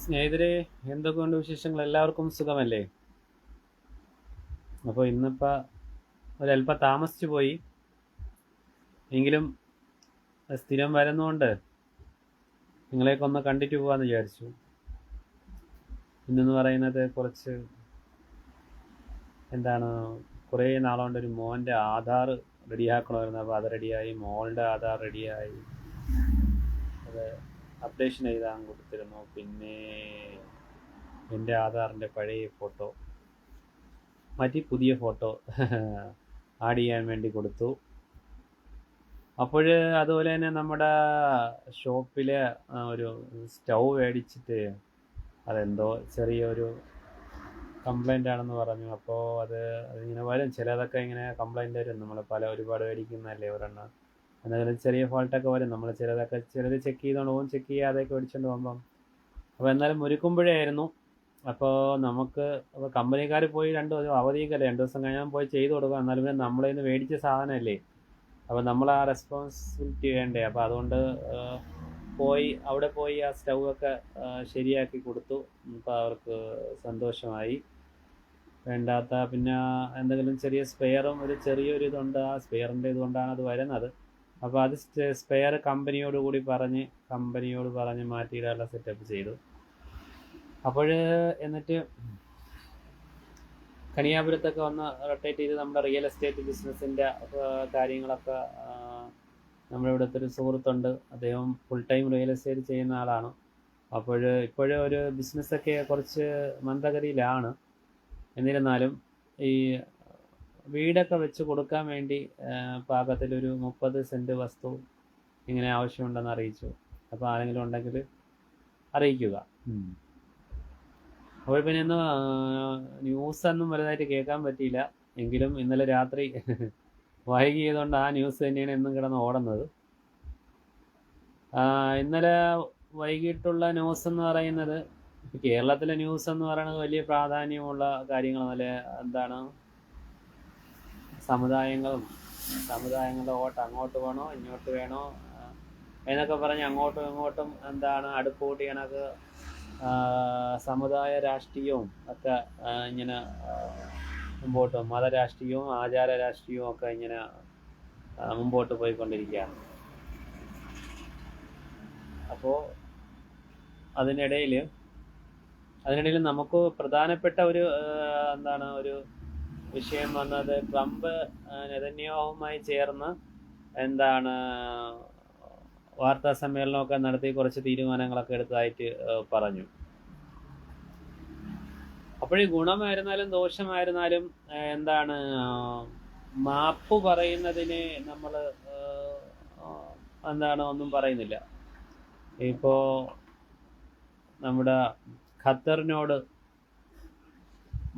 സ്നേഹിതരെ, എന്തൊക്കെയുണ്ട് വിശേഷങ്ങൾ? എല്ലാവർക്കും സുഖമല്ലേ? അപ്പോൾ ഇന്നിപ്പോൾ ഒരല്പം താമസിച്ചു പോയി, എങ്കിലും സ്ഥിരം വരുന്നതുകൊണ്ട് നിങ്ങളെയൊക്കെ ഒന്ന് കണ്ടിട്ട് പോകാമെന്ന് വിചാരിച്ചു. ഇന്നെന്ന് പറയുന്നത് കുറച്ച് കുറേ നാളുകൊണ്ട് ഒരു മോൻ്റെ ആധാർ റെഡിയാക്കണമായിരുന്നു. അപ്പോൾ അത് റെഡിയായി, മോളുടെ ആധാർ റെഡിയായി, അത് അപ്ഡേഷൻ എഴുതാൻ കൊടുത്തിരുന്നു. പിന്നെ എൻ്റെ ആധാറിൻ്റെ പഴയ ഫോട്ടോ മാറ്റി പുതിയ ഫോട്ടോ ആഡ് ചെയ്യാൻ വേണ്ടി കൊടുത്തു. അപ്പോൾ അതുപോലെ തന്നെ നമ്മുടെ ഷോപ്പിൽ ഒരു സ്റ്റൗ മേടിച്ചിട്ട് അതെന്തോ ചെറിയൊരു കംപ്ലൈൻ്റ് ആണെന്ന് പറഞ്ഞു. അപ്പോൾ അതിങ്ങനെ വരും, ചിലതൊക്കെ ഇങ്ങനെ കംപ്ലൈൻ്റ് വരും. നമ്മൾ ഒരുപാട് മേടിക്കുന്നതല്ലേ, ഒരെണ്ണം എന്തെങ്കിലും ചെറിയ ഫോൾട്ടൊക്കെ വരും. നമ്മൾ ചിലത് ചെക്ക് ചെയ്തുകൊണ്ട് പോകും, ചെക്ക് ചെയ്യാതെയൊക്കെ മേടിച്ചുകൊണ്ട് പോകുമ്പം. അപ്പോൾ എന്നാലും ഒരുക്കുമ്പോഴായിരുന്നു. അപ്പോൾ നമുക്ക് കമ്പനിക്കാർ പോയി 2 ദിവസം അവധിക്കല്ലേ, 2 ദിവസം കഴിഞ്ഞാൽ പോയി ചെയ്ത് കൊടുക്കുക. എന്നാലും നമ്മളിൽ നിന്ന് മേടിച്ച സാധനമല്ലേ, അപ്പോൾ നമ്മൾ ആ റെസ്പോൺസിബിലിറ്റി വേണ്ടേ. അപ്പോൾ അതുകൊണ്ട് അവിടെ പോയി ആ സ്റ്റൗ ഒക്കെ ശരിയാക്കി കൊടുത്തു. അപ്പോൾ അവർക്ക് സന്തോഷമായി. വേണ്ടാത്ത പിന്നെ എന്തെങ്കിലും ചെറിയ സ്പെയറും ചെറിയൊരു ഇതുണ്ട്, ആ സ്പെയറിൻ്റെ ഇതുകൊണ്ടാണ് അത് വരുന്നത്. അപ്പോൾ അത് സ്പെയർ കമ്പനിയോട് പറഞ്ഞ് മാറ്റിയിടാനുള്ള സെറ്റപ്പ് ചെയ്തു. എന്നിട്ട് കണിയാപുരത്തൊക്കെ വന്ന് റൊട്ടേറ്റ് ചെയ്ത് നമ്മുടെ റിയൽ എസ്റ്റേറ്റ് ബിസിനസ്സിൻ്റെ കാര്യങ്ങളൊക്കെ നമ്മുടെ ഇവിടുത്തെ ഒരു സുഹൃത്തുണ്ട്, അദ്ദേഹം ഫുൾ ടൈം റിയൽ എസ്റ്റേറ്റ് ചെയ്യുന്ന ആളാണ്. ഇപ്പോഴേ ഒരു ബിസിനസ്സൊക്കെ കുറച്ച് മന്ദഗതിയിലാണ്. എന്നിരുന്നാലും ഈ വീടൊക്കെ വെച്ച് കൊടുക്കാൻ വേണ്ടി പാകത്തിലൊരു 30 സെൻറ്റ് വസ്തു ഇങ്ങനെ ആവശ്യമുണ്ടെന്ന് അറിയിച്ചു. അപ്പോൾ ആരെങ്കിലും ഉണ്ടെങ്കിൽ അറിയിക്കുക. അപ്പോൾ പിന്നെ ഇന്ന് ന്യൂസൊന്നും വലുതായിട്ട് കേൾക്കാൻ പറ്റിയില്ല, എങ്കിലും ഇന്നലെ രാത്രി വൈകിയതുകൊണ്ട് ആ ന്യൂസ് തന്നെയാണ് എന്നും കിടന്ന് ഓടുന്നത്. ഇന്നലെ വൈകിട്ടുള്ള ന്യൂസ് എന്ന് പറയുന്നത്, കേരളത്തിലെ ന്യൂസ് എന്ന് പറയുന്നത് വലിയ പ്രാധാന്യമുള്ള കാര്യങ്ങളല്ല. സമുദായങ്ങളുടെ വോട്ട് അങ്ങോട്ട് വേണോ ഇങ്ങോട്ട് വേണോ എന്നൊക്കെ പറഞ്ഞ് അങ്ങോട്ടും ഇങ്ങോട്ടും അടുപ്പ് കൂട്ടി കണക്ക് സമുദായ രാഷ്ട്രീയവും ഒക്കെ ഇങ്ങനെ മുമ്പോട്ട്, മതരാഷ്ട്രീയവും ആചാര രാഷ്ട്രീയവും ഒക്കെ ഇങ്ങനെ മുമ്പോട്ട് പോയിക്കൊണ്ടിരിക്കുകയാണ്. അപ്പോൾ അതിനിടയിൽ നമുക്ക് പ്രധാനപ്പെട്ട ഒരു വിഷയം വന്നത്, ട്രംപ് നെതന്യാഹുവുമായി ചേർന്ന് വാർത്താ സമ്മേളനമൊക്കെ നടത്തി കുറച്ച് തീരുമാനങ്ങളൊക്കെ എടുത്തതായിട്ട് പറഞ്ഞു. അപ്പോഴീ ഗുണമായിരുന്നാലും ദോഷമായിരുന്നാലും മാപ്പ് പറയുന്നതിന് നമ്മൾ ഒന്നും പറയുന്നില്ല. ഇപ്പോൾ നമ്മുടെ ഖത്തറിനോട്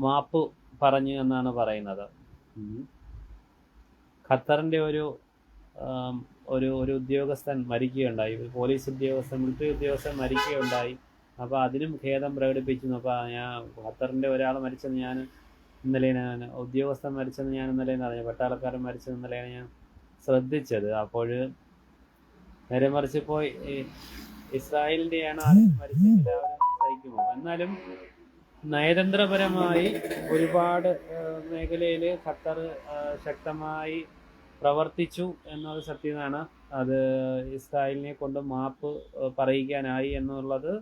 മാപ്പ് പറഞ്ഞു എന്നാണ് പറയുന്നത്. ഖത്തറിൻ്റെ ഒരു ഉദ്യോഗസ്ഥൻ മരിക്കുകയുണ്ടായി, പോലീസ് ഉദ്യോഗസ്ഥൻ, മിലിറ്ററി ഉദ്യോഗസ്ഥൻ മരിക്കുകയുണ്ടായി. അപ്പോൾ അതിനും ഖേദം പ്രകടിപ്പിച്ചു. അപ്പോൾ ഖത്തറിൻ്റെ ഒരാൾ മരിച്ചെന്ന് ഞാൻ ഉദ്യോഗസ്ഥൻ മരിച്ചെന്ന് ഞാൻ ഇന്നലെയാണ് അറിഞ്ഞു, പട്ടാളക്കാരൻ മരിച്ചെന്ന് ഇന്നലെയാണ് ഞാൻ ശ്രദ്ധിച്ചത്. അപ്പോൾ നേരെ മറിച്ച് ഇപ്പോൾ ഇസ്രായേലിൻ്റെയാണ് ആരും മരിച്ചെങ്കിൽ എല്ലാവരും സഹിക്കുമോ? എന്നാലും നയതന്ത്രപരമായി ഒരുപാട് മേഖലയിൽ ഖത്തർ ശക്തമായി പ്രവർത്തിച്ചു എന്നത് സത്യമാണ്. അത് ഇസ്രായേലിനെ കൊണ്ട് മാപ്പ് പറയിക്കാനായി എന്നുള്ളത്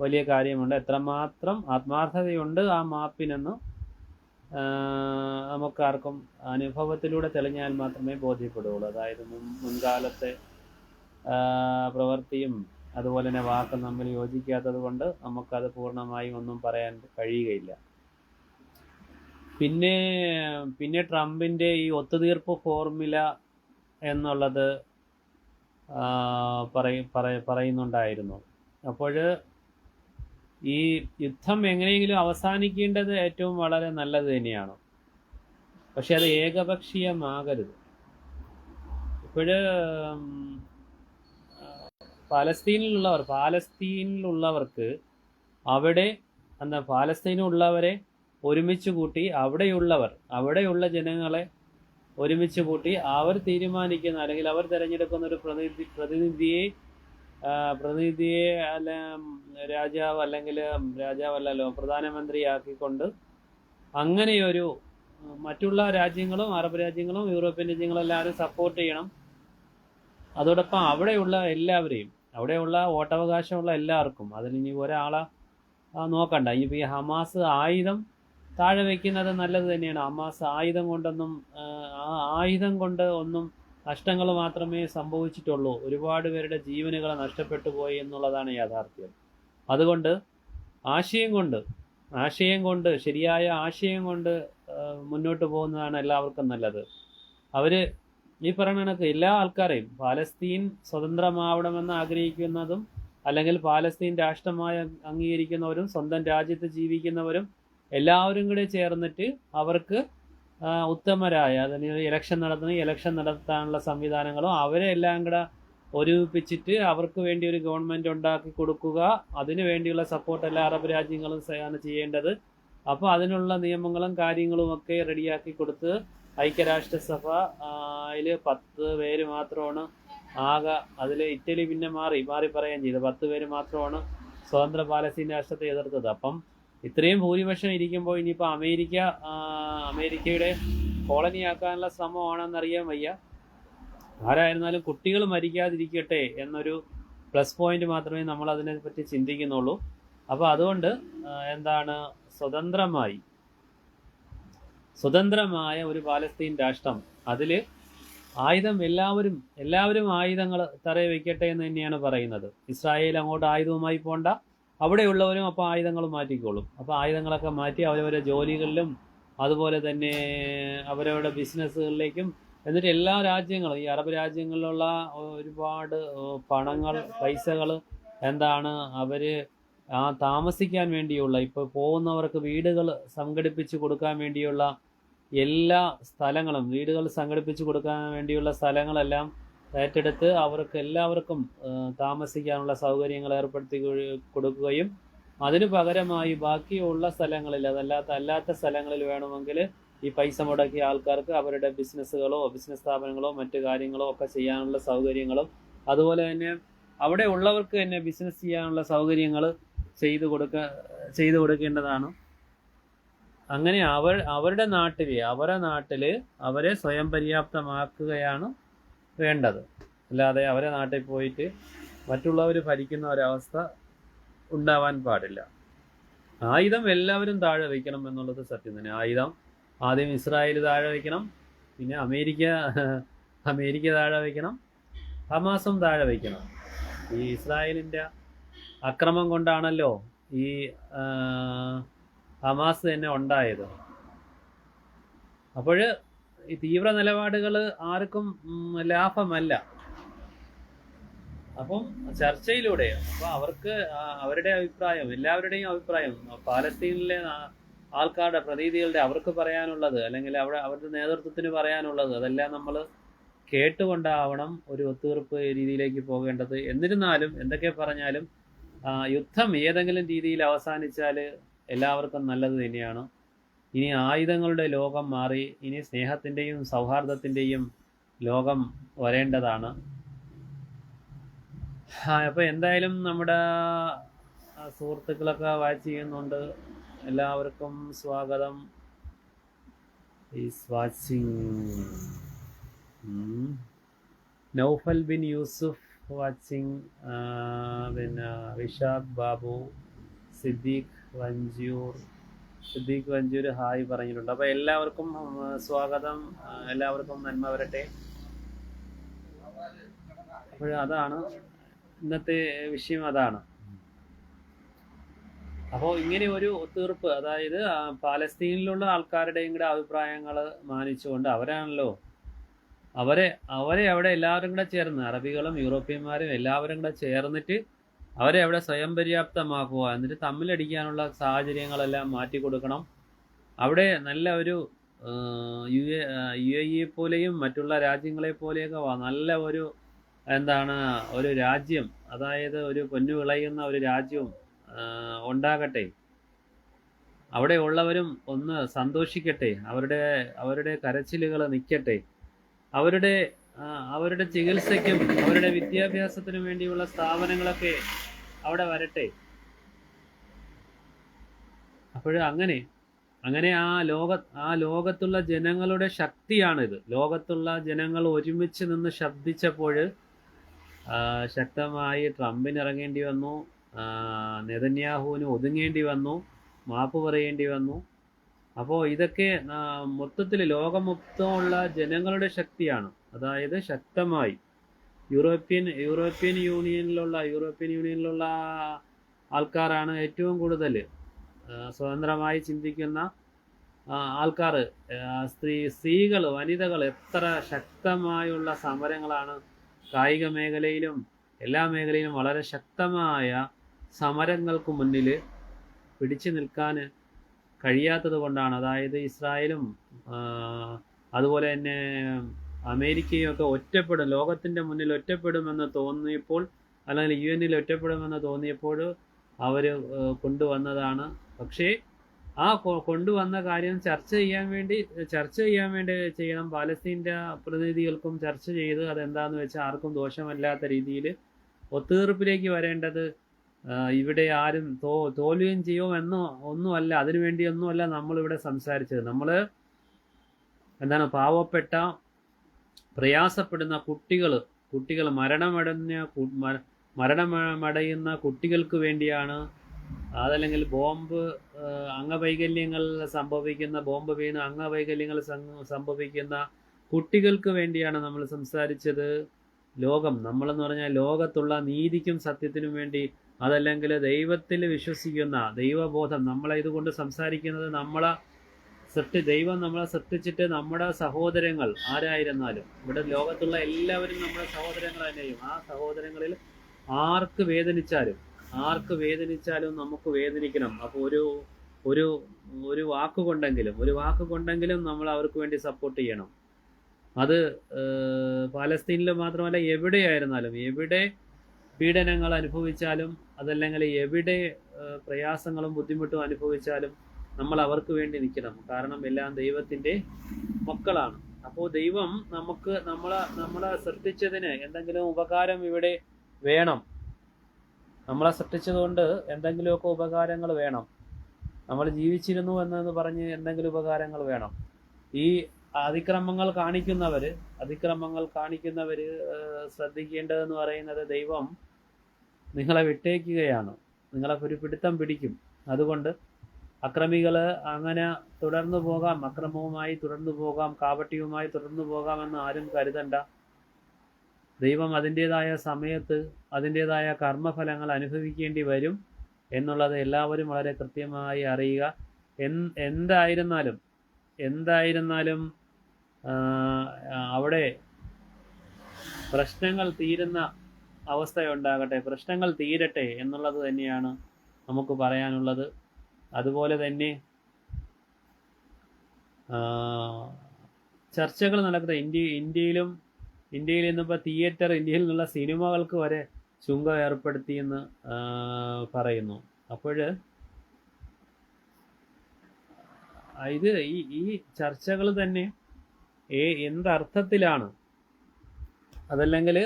വലിയ കാര്യമുണ്ട്. എത്രമാത്രം ആത്മാർത്ഥതയുണ്ട് ആ മാപ്പിനെന്ന് നമുക്കാർക്കും അനുഭവത്തിലൂടെ തെളിഞ്ഞാൽ മാത്രമേ ബോധ്യപ്പെടുകയുള്ളൂ. അതായത് മുൻകാലത്തെ പ്രവൃത്തിയും അതുപോലെ തന്നെ വാക്കും തമ്മിൽ യോജിക്കാത്തത് കൊണ്ട് നമുക്കത് പൂർണ്ണമായും ഒന്നും പറയാൻ കഴിയുകയില്ല. പിന്നെ ട്രംപിൻ്റെ ഈ ഒത്തുതീർപ്പ് ഫോർമുല എന്നുള്ളത് പറയുന്നുണ്ടായിരുന്നു. അപ്പോൾ ഈ യുദ്ധം എങ്ങനെയെങ്കിലും അവസാനിക്കേണ്ടത് ഏറ്റവും വളരെ നല്ലത് തന്നെയാണ്, പക്ഷെ അത് ഏകപക്ഷീയമാകരുത്. പാലസ്തീനിലുള്ളവർക്ക് അവിടെ പാലസ്തീനിലുള്ളവരെ ഒരുമിച്ച് കൂട്ടി, അവിടെയുള്ള ജനങ്ങളെ ഒരുമിച്ച് കൂട്ടി അവർ തീരുമാനിക്കുന്ന, അല്ലെങ്കിൽ അവർ തിരഞ്ഞെടുക്കുന്ന ഒരു പ്രതിനിധിയെ രാജാവ് അല്ലെങ്കിൽ രാജാവല്ലല്ലോ പ്രധാനമന്ത്രിയാക്കിക്കൊണ്ട് അങ്ങനെയൊരു മറ്റുള്ള രാജ്യങ്ങളും അറബ് രാജ്യങ്ങളും യൂറോപ്യൻ രാജ്യങ്ങളും എല്ലാവരും സപ്പോർട്ട് ചെയ്യണം. അതോടൊപ്പം അവിടെയുള്ള എല്ലാവരെയും, അവിടെയുള്ള വോട്ടവകാശമുള്ള എല്ലാവർക്കും, അതിലിനി ഒരാളെ നോക്കണ്ട. ഇനിയിപ്പോൾ ഈ ഹമാസ് ആയുധം താഴെ വയ്ക്കുന്നത് നല്ലത് തന്നെയാണ്. ഹമാസ് ആയുധം കൊണ്ടൊന്നും ആയുധം കൊണ്ട് ഒന്നും നഷ്ടങ്ങൾ മാത്രമേ സംഭവിച്ചിട്ടുള്ളൂ. ഒരുപാട് പേരുടെ ജീവനുകൾ നഷ്ടപ്പെട്ടു പോയി എന്നുള്ളതാണ് യാഥാർത്ഥ്യം. അതുകൊണ്ട് ആശയം കൊണ്ട് ശരിയായ ആശയം കൊണ്ട് മുന്നോട്ട് പോകുന്നതാണ് എല്ലാവർക്കും നല്ലത്. അവർ ഈ പറയുന്ന കണക്ക് എല്ലാ ആൾക്കാരെയും പാലസ്തീൻ സ്വതന്ത്രമാവണമെന്ന് ആഗ്രഹിക്കുന്നതും അല്ലെങ്കിൽ പാലസ്തീൻ രാഷ്ട്രമായി അംഗീകരിക്കുന്നവരും സ്വന്തം രാജ്യത്ത് ജീവിക്കുന്നവരും എല്ലാവരും കൂടെ ചേർന്നിട്ട് അവർക്ക് ഉത്തമരായ, അതിന് ഇലക്ഷൻ നടത്താനുള്ള സംവിധാനങ്ങളും അവരെ എല്ലാം കൂടെ ഒരുമിപ്പിച്ചിട്ട് അവർക്ക് വേണ്ടി ഒരു ഗവൺമെൻറ് ഉണ്ടാക്കി കൊടുക്കുക. അതിനു വേണ്ടിയുള്ള സപ്പോർട്ട് എല്ലാ അറബ് രാജ്യങ്ങളും ആണ് ചെയ്യേണ്ടത്. അപ്പോൾ അതിനുള്ള നിയമങ്ങളും കാര്യങ്ങളും ഒക്കെ റെഡിയാക്കി കൊടുത്ത് ഐക്യരാഷ്ട്രസഭ അതിൽ 10 പേര് മാത്രമാണ് ആകെ, അതിൽ ഇറ്റലി പിന്നെ മാറി പറയുകയും ചെയ്തു. 10 പേര് മാത്രമാണ് സ്വതന്ത്ര പാലസ്തീൻ രാഷ്ട്രത്തെ എതിർത്തത്. അപ്പം ഇത്രയും ഭൂരിപക്ഷം ഇരിക്കുമ്പോൾ ഇനിയിപ്പോൾ അമേരിക്കയുടെ കോളനിയാക്കാനുള്ള ശ്രമമാണെന്നറിയാൻ വയ്യ. ആരായിരുന്നാലും കുട്ടികൾ മരിക്കാതിരിക്കട്ടെ എന്നൊരു പ്ലസ് പോയിന്റ് മാത്രമേ നമ്മൾ അതിനെപ്പറ്റി ചിന്തിക്കുന്നുള്ളൂ. അപ്പോൾ അതുകൊണ്ട് എന്താണ് സ്വതന്ത്രമായ ഒരു പാലസ്തീൻ രാഷ്ട്രം, അതിൽ ആയുധം എല്ലാവരും ആയുധങ്ങൾ തറയെ വയ്ക്കട്ടെ എന്ന് തന്നെയാണ് പറയുന്നത്. ഇസ്രായേൽ അങ്ങോട്ട് ആയുധവുമായി പോണ്ട, അവിടെയുള്ളവരും അപ്പോൾ ആയുധങ്ങൾ മാറ്റിക്കോളും. അപ്പോൾ ആയുധങ്ങളൊക്കെ മാറ്റി അവരവരുടെ ജോലികളിലും അതുപോലെ തന്നെ അവരവരുടെ ബിസിനസ്സുകളിലേക്കും, എന്നിട്ട് എല്ലാ രാജ്യങ്ങളും ഈ അറബ് രാജ്യങ്ങളിലുള്ള ഒരുപാട് പൈസകൾ എന്താണ് അവർ താമസിക്കാൻ വേണ്ടിയുള്ള, ഇപ്പോൾ പോകുന്നവർക്ക് വീടുകൾ സംഘടിപ്പിച്ച് കൊടുക്കാൻ വേണ്ടിയുള്ള എല്ലാ സ്ഥലങ്ങളും, വീടുകൾ സംഘടിപ്പിച്ച് കൊടുക്കാൻ വേണ്ടിയുള്ള സ്ഥലങ്ങളെല്ലാം ഏറ്റെടുത്ത് അവർക്ക് എല്ലാവർക്കും താമസിക്കാനുള്ള സൗകര്യങ്ങൾ ഏർപ്പെടുത്തി കൊടുക്കുകയും അതിന് പകരമായി ബാക്കിയുള്ള സ്ഥലങ്ങളിൽ, അല്ലാത്ത സ്ഥലങ്ങളിൽ വേണമെങ്കിൽ ഈ പൈസ മുടക്കിയ ആൾക്കാർക്ക് അവരുടെ ബിസിനസ്സുകളോ ബിസിനസ് സ്ഥാപനങ്ങളോ മറ്റു കാര്യങ്ങളോ ഒക്കെ ചെയ്യാനുള്ള സൗകര്യങ്ങളും, അതുപോലെ തന്നെ അവിടെ ഉള്ളവർക്ക് തന്നെ ബിസിനസ് ചെയ്യാനുള്ള സൗകര്യങ്ങൾ ചെയ്തു കൊടുക്കേണ്ടതാണ്. അങ്ങനെ അവരുടെ നാട്ടിൽ അവരെ സ്വയം പര്യാപ്തമാക്കുകയാണ് വേണ്ടത്. അല്ലാതെ അവരെ നാട്ടിൽ പോയിട്ട് മറ്റുള്ളവർ ഭരിക്കുന്ന ഒരവസ്ഥ ഉണ്ടാവാൻ പാടില്ല. ആയുധം എല്ലാവരും താഴെ വയ്ക്കണം എന്നുള്ളത് സത്യം തന്നെ. ആയുധം ആദ്യം ഇസ്രായേൽ താഴെ വയ്ക്കണം, പിന്നെ അമേരിക്ക താഴെ വയ്ക്കണം, ഹമാസും താഴെ വയ്ക്കണം. ഈ ഇസ്രായേലിൻ്റെ അക്രമം കൊണ്ടാണല്ലോ ഈ ഹമാസ് തന്നെ ഉണ്ടായത്. അപ്പോൾ ഈ തീവ്ര നിലപാടുകൾ ആർക്കും ലാഭമല്ല. അപ്പം ചർച്ചയിലൂടെ അപ്പോൾ അവർക്ക് അവരുടെ അഭിപ്രായം, എല്ലാവരുടെയും അഭിപ്രായം, പാലസ്തീനിലെ ആൾക്കാരുടെ പ്രതീതികളുടെ അവർക്ക് പറയാനുള്ളത്, അല്ലെങ്കിൽ അവരുടെ നേതൃത്വത്തിന് പറയാനുള്ളത്, അതെല്ലാം നമ്മൾ കേട്ടുകൊണ്ടാവണം ഒരു ഒത്തുതീർപ്പ് രീതിയിലേക്ക് പോകേണ്ടത്. എന്നിരുന്നാലും എന്തൊക്കെ പറഞ്ഞാലും യുദ്ധം ഏതെങ്കിലും രീതിയിൽ അവസാനിച്ചാൽ എല്ലാവർക്കും നല്ലത് തന്നെയാണ്. ഇനി ആയുധങ്ങളുടെ ലോകം മാറി ഇനി സ്നേഹത്തിൻ്റെയും സൗഹാർദ്ദത്തിൻ്റെയും ലോകം വരേണ്ടതാണ്. അപ്പോൾ എന്തായാലും നമ്മുടെ സുഹൃത്തുക്കളൊക്കെ വാച്ച് ചെയ്യുന്നുണ്ട്, എല്ലാവർക്കും സ്വാഗതം. Is watching. Naufal bin Yusuf watching, പിന്നെ വിശാഖ് ബാബു, സിദ്ദീഖ് വഞ്ചൂർ ഹായ് പറഞ്ഞിട്ടുണ്ട്. അപ്പോൾ എല്ലാവർക്കും സ്വാഗതം, എല്ലാവർക്കും നന്മ വരട്ടെ. അപ്പോൾ അതാണ് ഇന്നത്തെ വിഷയം, അതാണ്. അപ്പോൾ ഇങ്ങനെ ഒരു ഒത്തുതീർപ്പ്, അതായത് പാലസ്തീനിലുള്ള ആൾക്കാരുടെയും കൂടെ അഭിപ്രായങ്ങൾ മാനിച്ചുകൊണ്ട് അവരാണല്ലോ അവരെ അവിടെ എല്ലാവരും കൂടെ ചേർന്ന്, അറബികളും യൂറോപ്യന്മാരും എല്ലാവരും കൂടെ ചേർന്നിട്ട് അവരെ അവിടെ സ്വയം പര്യാപ്തമാക്കുക, എന്നിട്ട് തമ്മിലടിക്കാനുള്ള സാഹചര്യങ്ങളെല്ലാം മാറ്റി കൊടുക്കണം. അവിടെ നല്ല ഒരു UAE പോലെയും മറ്റുള്ള രാജ്യങ്ങളെ പോലെയൊക്കെ നല്ല ഒരു ഒരു രാജ്യം, അതായത് ഒരു പൊന്നു വിളയുന്ന ഒരു രാജ്യവും ഉണ്ടാകട്ടെ. അവിടെ ഉള്ളവരും ഒന്ന് സന്തോഷിക്കട്ടെ, അവരുടെ കരച്ചിലുകൾ നിൽക്കട്ടെ, അവരുടെ ചികിത്സയ്ക്കും അവരുടെ വിദ്യാഭ്യാസത്തിനും വേണ്ടിയുള്ള സ്ഥാപനങ്ങളൊക്കെ അവിടെ വരട്ടെ. അപ്പോൾ അങ്ങനെ അങ്ങനെ ആ ലോകത്തുള്ള ജനങ്ങളുടെ ശക്തിയാണിത്. ലോകത്തുള്ള ജനങ്ങൾ ഒരുമിച്ച് നിന്ന് ശബ്ദിച്ചപ്പോൾ ശക്തമായി ട്രംപിന് ഇറങ്ങേണ്ടി വന്നു, നെതന്യാഹുവിന് ഒതുങ്ങേണ്ടി വന്നു, മാപ്പ് പറയേണ്ടി വന്നു. അപ്പോൾ ഇതൊക്കെ മൊത്തത്തിൽ ലോകം മൊത്തമുള്ള ജനങ്ങളുടെ ശക്തിയാണ്. അതായത് ശക്തമായി യൂറോപ്യൻ യൂണിയനിലുള്ള ആൾക്കാരാണ് ഏറ്റവും കൂടുതൽ സ്വതന്ത്രമായി ചിന്തിക്കുന്ന ആൾക്കാർ. സ്ത്രീകൾ, വനിതകൾ എത്ര ശക്തമായുള്ള സമരങ്ങളാണ് കായിക മേഖലയിലും എല്ലാ മേഖലയിലും വളരെ ശക്തമായ സമരങ്ങൾക്ക് മുന്നിൽ പിടിച്ചു നിൽക്കാൻ കഴിയാത്തത് കൊണ്ടാണ്. അതായത് ഇസ്രായേലും അതുപോലെ തന്നെ അമേരിക്കയും ഒക്കെ ഒറ്റപ്പെടും, ലോകത്തിൻ്റെ മുന്നിൽ ഒറ്റപ്പെടുമെന്ന് തോന്നിയപ്പോൾ, അല്ലെങ്കിൽ UN ഒറ്റപ്പെടുമെന്ന് തോന്നിയപ്പോൾ അവർ കൊണ്ടുവന്നതാണ്. പക്ഷേ ആ കൊണ്ടുവന്ന കാര്യം ചർച്ച ചെയ്യാൻ വേണ്ടി ചെയ്യണം. പാലസ്തീൻ്റെ പ്രതിനിധികൾക്കും ചർച്ച ചെയ്ത് അതെന്താണെന്ന് വെച്ചാൽ ആർക്കും ദോഷമല്ലാത്ത രീതിയിൽ ഒത്തുതീർപ്പിലേക്ക് വരേണ്ടത്. ഇവിടെ ആരും തോൽവിയും ചെയ്യുമെന്നോ ഒന്നുമല്ല, അതിനുവേണ്ടിയൊന്നുമല്ല നമ്മളിവിടെ സംസാരിച്ചത്. നമ്മൾ എന്താണ്, പാവപ്പെട്ട പ്രയാസപ്പെടുന്ന കുട്ടികൾ മരണമടയുന്ന കുട്ടികൾക്ക് വേണ്ടിയാണ്. അതല്ലെങ്കിൽ അംഗവൈകല്യങ്ങൾ സംഭവിക്കുന്ന, ബോംബ് വീണ് അംഗവൈകല്യങ്ങൾ സംഭവിക്കുന്ന കുട്ടികൾക്ക് വേണ്ടിയാണ് നമ്മൾ സംസാരിച്ചത്. നമ്മളെന്ന് പറഞ്ഞാൽ ലോകത്തുള്ള നീതിക്കും സത്യത്തിനും വേണ്ടി, അതല്ലെങ്കിൽ ദൈവത്തിൽ വിശ്വസിക്കുന്ന ദൈവബോധം. നമ്മളെ ഇതുകൊണ്ട് സംസാരിക്കുന്നത്, ദൈവം നമ്മളെ സൃഷ്ടിച്ചിട്ട് നമ്മുടെ സഹോദരങ്ങൾ ആരായിരുന്നാലും, ഇവിടെ ലോകത്തുള്ള എല്ലാവരും നമ്മുടെ സഹോദരങ്ങൾ തന്നെയും. ആ സഹോദരങ്ങളിൽ ആർക്ക് വേദനിച്ചാലും നമുക്ക് വേദനിക്കണം. അപ്പോൾ ഒരു വാക്കുകൊണ്ടെങ്കിലും നമ്മൾ അവർക്ക് വേണ്ടി സപ്പോർട്ട് ചെയ്യണം. അത് പാലസ്തീനിൽ മാത്രമല്ല, എവിടെയായിരുന്നാലും, എവിടെ പീഡനങ്ങൾ അനുഭവിച്ചാലും, അതല്ലെങ്കിൽ എവിടെ പ്രയാസങ്ങളും ബുദ്ധിമുട്ടും അനുഭവിച്ചാലും നമ്മൾ അവർക്ക് വേണ്ടി നിൽക്കണം. കാരണം എല്ലാം ദൈവത്തിൻ്റെ മക്കളാണ്. അപ്പോൾ ദൈവം നമ്മളെ സൃഷ്ടിച്ചതിന് എന്തെങ്കിലും ഉപകാരം ഇവിടെ വേണം. നമ്മളെ സൃഷ്ടിച്ചതുകൊണ്ട് എന്തെങ്കിലുമൊക്കെ ഉപകാരങ്ങൾ വേണം. നമ്മൾ ജീവിച്ചിരുന്നു എന്ന് പറഞ്ഞ് എന്തെങ്കിലും ഉപകാരങ്ങൾ വേണം. ഈ അതിക്രമങ്ങൾ കാണിക്കുന്നവർ ശ്രദ്ധിക്കേണ്ടതെന്ന് പറയുന്നത്, ദൈവം നിങ്ങളെ വിട്ടേക്കുകയാണ്, നിങ്ങളെ ഒരു പിടുത്തം പിടിക്കും. അതുകൊണ്ട് അക്രമികൾ അങ്ങനെ തുടർന്നു പോകാം, അക്രമവുമായി തുടർന്നു പോകാം, കാപട്യവുമായി തുടർന്നു പോകാമെന്ന് ആരും കരുതണ്ട. ദൈവം അതിൻ്റേതായ സമയത്ത് അതിൻ്റേതായ കർമ്മഫലങ്ങൾ അനുഭവിക്കേണ്ടി വരും എന്നുള്ളത് എല്ലാവരും വളരെ കൃത്യമായി അറിയുക. എന്തായിരുന്നാലും അവിടെ പ്രശ്നങ്ങൾ തീരുന്ന അവസ്ഥയുണ്ടാകട്ടെ, പ്രശ്നങ്ങൾ തീരട്ടെ എന്നുള്ളത് തന്നെയാണ് നമുക്ക് പറയാനുള്ളത്. അതുപോലെ തന്നെ ചർച്ചകൾ നടക്കുന്ന ഇന്ത്യയിൽ ഇന്നിപ്പോൾ ഇന്ത്യയിൽ നിന്നുള്ള സിനിമകൾക്ക് വരെ ചുങ്കം ഏർപ്പെടുത്തിയെന്ന് പറയുന്നു. അപ്പോൾ ഇത് ഈ ചർച്ചകൾ തന്നെ എന്തർത്ഥത്തിലാണ്? അതല്ലെങ്കിൽ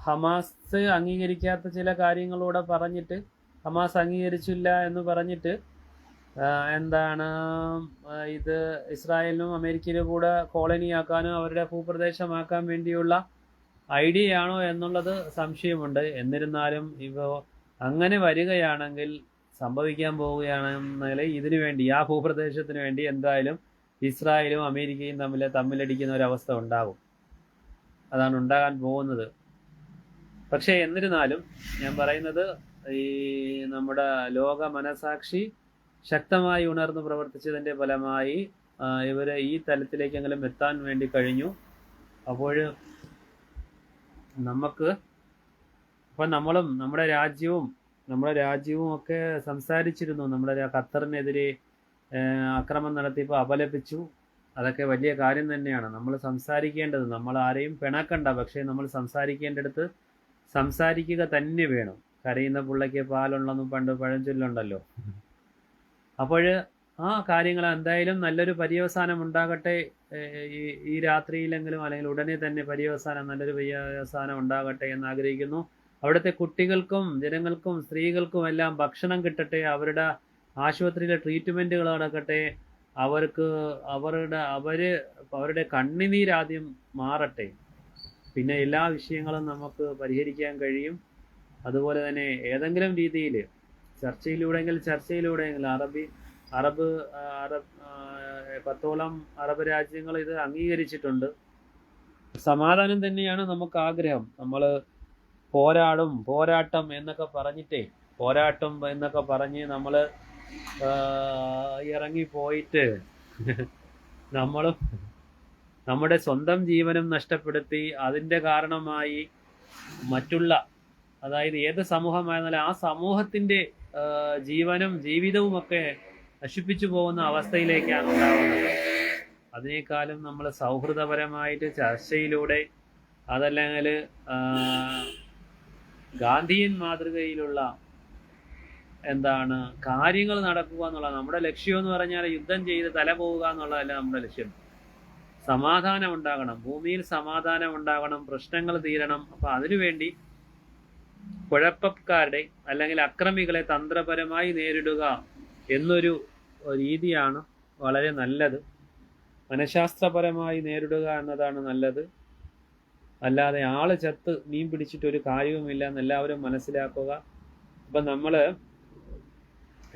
ഹമാസ് അംഗീകരിക്കാത്ത ചില കാര്യങ്ങളൂടെ പറഞ്ഞിട്ട്, ഹമാസ് അംഗീകരിച്ചില്ല എന്ന് പറഞ്ഞിട്ട് എന്താണ് ഇത് ഇസ്രായേലിനും അമേരിക്കയിലും കൂടെ കോളനിയാക്കാനും അവരുടെ ഭൂപ്രദേശമാക്കാൻ വേണ്ടിയുള്ള ഐഡിയ ആണോ എന്നുള്ളത് സംശയമുണ്ട്. എന്നിരുന്നാലും അങ്ങനെ വരികയാണെങ്കിൽ സംഭവിക്കാൻ പോവുകയാണെന്നാൽ ഇതിനു വേണ്ടി, ആ ഭൂപ്രദേശത്തിന് വേണ്ടി എന്തായാലും ഇസ്രായേലും അമേരിക്കയും തമ്മിലടിക്കുന്ന ഒരവസ്ഥ ഉണ്ടാകും. അതാണ് ഉണ്ടാകാൻ പോകുന്നത്. പക്ഷേ എന്നിരുന്നാലും ഞാൻ പറയുന്നത്, ഈ നമ്മുടെ ലോക മനസാക്ഷി ശക്തമായി ഉണർന്ന് പ്രവർത്തിച്ചതിൻ്റെ ഫലമായി ഇവരെ ഈ തലത്തിലേക്കെങ്കിലും എത്താൻ വേണ്ടി കഴിഞ്ഞു. അപ്പോൾ നമ്മളും നമ്മുടെ രാജ്യവും ഒക്കെ സംസാരിച്ചിരുന്നു. നമ്മുടെ ഖത്തറിനെതിരെ അക്രമം നടത്തിയപ്പോൾ അപലപിച്ചു. അതൊക്കെ വലിയ കാര്യം തന്നെയാണ്. നമ്മൾ സംസാരിക്കേണ്ടത്, നമ്മൾ ആരെയും പിണക്കണ്ട, പക്ഷേ നമ്മൾ സംസാരിക്കേണ്ടടുത്ത് സംസാരിക്കുക തന്നെ വേണം. കരയുന്ന പുള്ളയ്ക്ക് പാലുള്ളെന്നും പണ്ട് പഴഞ്ചൊല്ലുണ്ടല്ലോ. അപ്പോൾ ആ കാര്യങ്ങൾ എന്തായാലും നല്ലൊരു പര്യവസാനം ഉണ്ടാകട്ടെ. ഈ രാത്രിയിലെങ്കിലും അല്ലെങ്കിൽ ഉടനെ തന്നെ നല്ലൊരു പര്യവസാനം ഉണ്ടാകട്ടെ എന്ന് ആഗ്രഹിക്കുന്നു. അവിടുത്തെ കുട്ടികൾക്കും ജനങ്ങൾക്കും സ്ത്രീകൾക്കും എല്ലാം ഭക്ഷണം കിട്ടട്ടെ. അവരുടെ ആശുപത്രിയിലെ ട്രീറ്റ്മെൻറ്റുകൾ നടക്കട്ടെ, അവർക്ക് അവരുടെ കണ്ണുനീരാദ്യം മാറട്ടെ, പിന്നെ എല്ലാ വിഷയങ്ങളും നമുക്ക് പരിഹരിക്കാൻ കഴിയും. അതുപോലെ തന്നെ ഏതെങ്കിലും രീതിയിൽ ചർച്ചയിലൂടെയെങ്കിൽ അറബ് 10ഓളം അറബ് രാജ്യങ്ങൾ ഇത് അംഗീകരിച്ചിട്ടുണ്ട്. സമാധാനം തന്നെയാണ് നമുക്ക് ആഗ്രഹം. നമ്മൾ പോരാട്ടം എന്നൊക്കെ പറഞ്ഞ് നമ്മൾ ഇറങ്ങിപ്പോയിട്ട് നമ്മളും നമ്മുടെ സ്വന്തം ജീവനും നഷ്ടപ്പെടുത്തി അതിൻ്റെ കാരണമായി അതായത് ഏത് സമൂഹമായിരുന്നാലും ആ സമൂഹത്തിൻ്റെ ജീവനും ജീവിതവുമൊക്കെ നശിപ്പിച്ചു പോകുന്ന അവസ്ഥയിലേക്കാണ് ഉണ്ടാകുന്നത്. അതിനേക്കാളും നമ്മൾ സൗഹൃദപരമായിട്ട് ചർച്ചയിലൂടെ, അതല്ലെങ്കിൽ ഗാന്ധിയൻ മാതൃകയിലുള്ള കാര്യങ്ങൾ നടക്കുക എന്നുള്ളത് നമ്മുടെ ലക്ഷ്യം. എന്ന് പറഞ്ഞാൽ യുദ്ധം ചെയ്ത് തല പോവുക എന്നുള്ളതല്ല നമ്മുടെ ലക്ഷ്യം. സമാധാനം ഉണ്ടാകണം, ഭൂമിയിൽ സമാധാനം ഉണ്ടാകണം, പ്രശ്നങ്ങൾ തീരണം. അപ്പം അതിനുവേണ്ടി കുഴപ്പക്കാരുടെ അല്ലെങ്കിൽ അക്രമികളെ തന്ത്രപരമായി നേരിടുക എന്നൊരു രീതിയാണ് വളരെ നല്ലത്. മനഃശാസ്ത്രപരമായി നേരിടുക എന്നതാണ് നല്ലത്. അല്ലാതെ ആള് ചത്ത് മീൻ പിടിച്ചിട്ടൊരു കാര്യവുമില്ല എന്ന് എല്ലാവരും മനസ്സിലാക്കുക. അപ്പം നമ്മൾ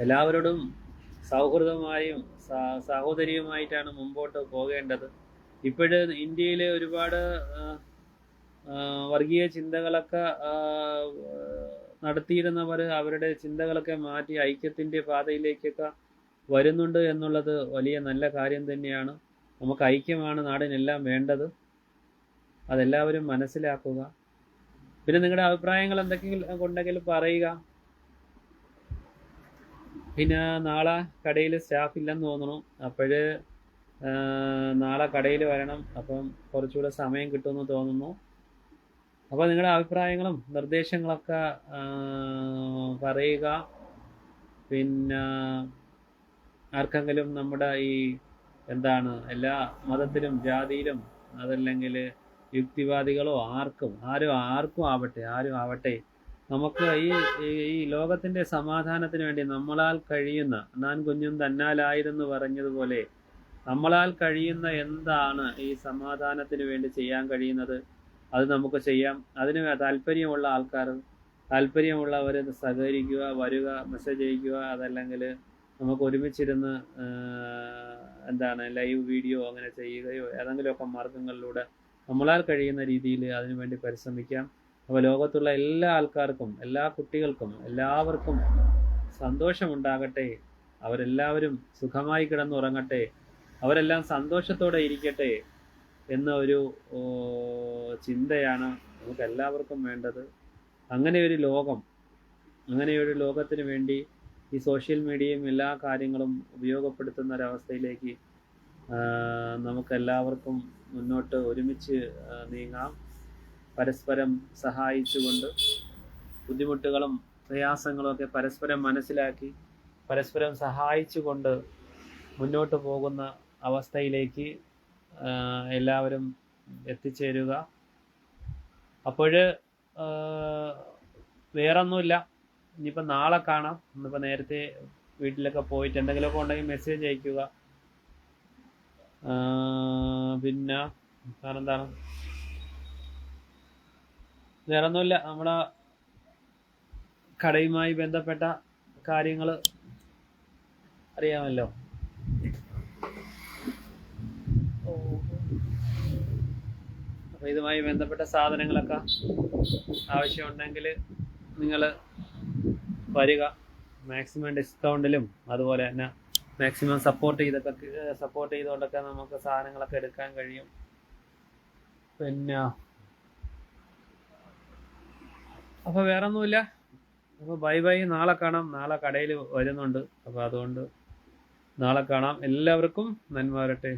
എല്ലാവരോടും സൗഹൃദമായും സഹോദരിയുമായിട്ടാണ് മുമ്പോട്ട് പോകേണ്ടത്. ഇപ്പോഴ് ഇന്ത്യയിൽ ഒരുപാട് വർഗീയ ചിന്തകളൊക്കെ നടത്തിയിരുന്നവർ അവരുടെ ചിന്തകളൊക്കെ മാറ്റി ഐക്യത്തിൻ്റെ പാതയിലേക്കൊക്കെ വരുന്നുണ്ട് എന്നുള്ളത് വലിയ നല്ല കാര്യം തന്നെയാണ്. നമുക്ക് ഐക്യമാണ് നാടിനെല്ലാം വേണ്ടത്. അതെല്ലാവരും മനസ്സിലാക്കുക. പിന്നെ നിങ്ങളുടെ അഭിപ്രായങ്ങൾ എന്തെങ്കിലും ഉണ്ടെങ്കിൽ പറയുക. പിന്നെ നാളെ കടയിൽ സ്റ്റാഫ് ഇല്ലെന്ന് തോന്നുന്നു. അപ്പോഴ് നാളെ കടയിൽ വരണം. അപ്പം കുറച്ചുകൂടെ സമയം കിട്ടുമെന്ന് തോന്നുന്നു. അപ്പോൾ നിങ്ങളുടെ അഭിപ്രായങ്ങളും നിർദ്ദേശങ്ങളൊക്കെ പറയുക. പിന്നെ ആർക്കെങ്കിലും നമ്മുടെ ഈ എല്ലാ മതത്തിലും ജാതിയിലും അതല്ലെങ്കിൽ യുക്തിവാദികളോ ആരും ആവട്ടെ നമുക്ക് ഈ ലോകത്തിൻ്റെ സമാധാനത്തിന് വേണ്ടി നമ്മളാൽ കഴിയുന്ന, ഞാൻ കുഞ്ഞും തന്നാലായിരുന്നു പറഞ്ഞതുപോലെ, നമ്മളാൽ കഴിയുന്ന എന്താണ് ഈ സമാധാനത്തിന് വേണ്ടി ചെയ്യാൻ കഴിയുന്നത് അത് നമുക്ക് ചെയ്യാം. അതിന് താല്പര്യമുള്ളവർ സഹകരിക്കുക, വരിക, മെസ്സേജ് അയക്കുക. അതല്ലെങ്കിൽ നമുക്ക് ഒരുമിച്ചിരുന്ന് ലൈവ് വീഡിയോ അങ്ങനെ ചെയ്യുകയോ ഏതെങ്കിലുമൊക്കെ മാർഗങ്ങളിലൂടെ നമ്മളാൽ കഴിയുന്ന രീതിയിൽ അതിനുവേണ്ടി പരിശ്രമിക്കാം. അപ്പോൾ ലോകത്തുള്ള എല്ലാ ആൾക്കാർക്കും, എല്ലാ കുട്ടികൾക്കും, എല്ലാവർക്കും സന്തോഷമുണ്ടാകട്ടെ. അവരെല്ലാവരും സുഖമായി കിടന്നുറങ്ങട്ടെ. അവരെല്ലാം സന്തോഷത്തോടെ ഇരിക്കട്ടെ എന്ന ഒരു ചിന്തയാണ് നമുക്ക് എല്ലാവർക്കും വേണ്ടത്. അങ്ങനെയൊരു ലോകത്തിന് വേണ്ടി ഈ സോഷ്യൽ മീഡിയയും എല്ലാ കാര്യങ്ങളും ഉപയോഗപ്പെടുത്തുന്ന ഒരവസ്ഥയിലേക്ക് നമുക്കെല്ലാവർക്കും മുന്നോട്ട് ഒരുമിച്ച് നീങ്ങാം. പരസ്പരം സഹായിച്ചുകൊണ്ട് ബുദ്ധിമുട്ടുകളും പ്രയാസങ്ങളും ഒക്കെ പരസ്പരം മനസ്സിലാക്കി പരസ്പരം സഹായിച്ചുകൊണ്ട് മുന്നോട്ട് പോകുന്ന അവസ്ഥയിലേക്ക് എല്ലാവരും എത്തിച്ചേരുക. അപ്പോൾ വേറൊന്നുമില്ല. ഇനിയിപ്പോൾ നാളെ കാണാം. ഇന്നിപ്പോൾ നേരത്തെ വീട്ടിലൊക്കെ പോയിട്ട് എന്തെങ്കിലുമൊക്കെ ഉണ്ടെങ്കിൽ മെസ്സേജ് അയയ്ക്കുക. പിന്നെ വേറെന്താണ്? വേറൊന്നുമില്ല. നമ്മുടെ കടയുമായി ബന്ധപ്പെട്ട കാര്യങ്ങൾ അറിയാമല്ലോ. അപ്പോൾ ഇതുമായി ബന്ധപ്പെട്ട സാധനങ്ങളൊക്കെ ആവശ്യമുണ്ടെങ്കിൽ നിങ്ങൾ വരിക. മാക്സിമം ഡിസ്കൗണ്ടിലും അതുപോലെ തന്നെ മാക്സിമം സപ്പോർട്ട് ചെയ്തുകൊണ്ടൊക്കെ നമുക്ക് സാധനങ്ങളൊക്കെ എടുക്കാൻ കഴിയും. പിന്നെ അപ്പോൾ വേറൊന്നുമില്ല. അപ്പോൾ ബൈ. നാളെ കാണാം. നാളെ കടയിൽ വരുന്നുണ്ട്. അപ്പോൾ അതുകൊണ്ട് നാളെ കാണാം. എല്ലാവർക്കും നന്മ വരട്ടെ.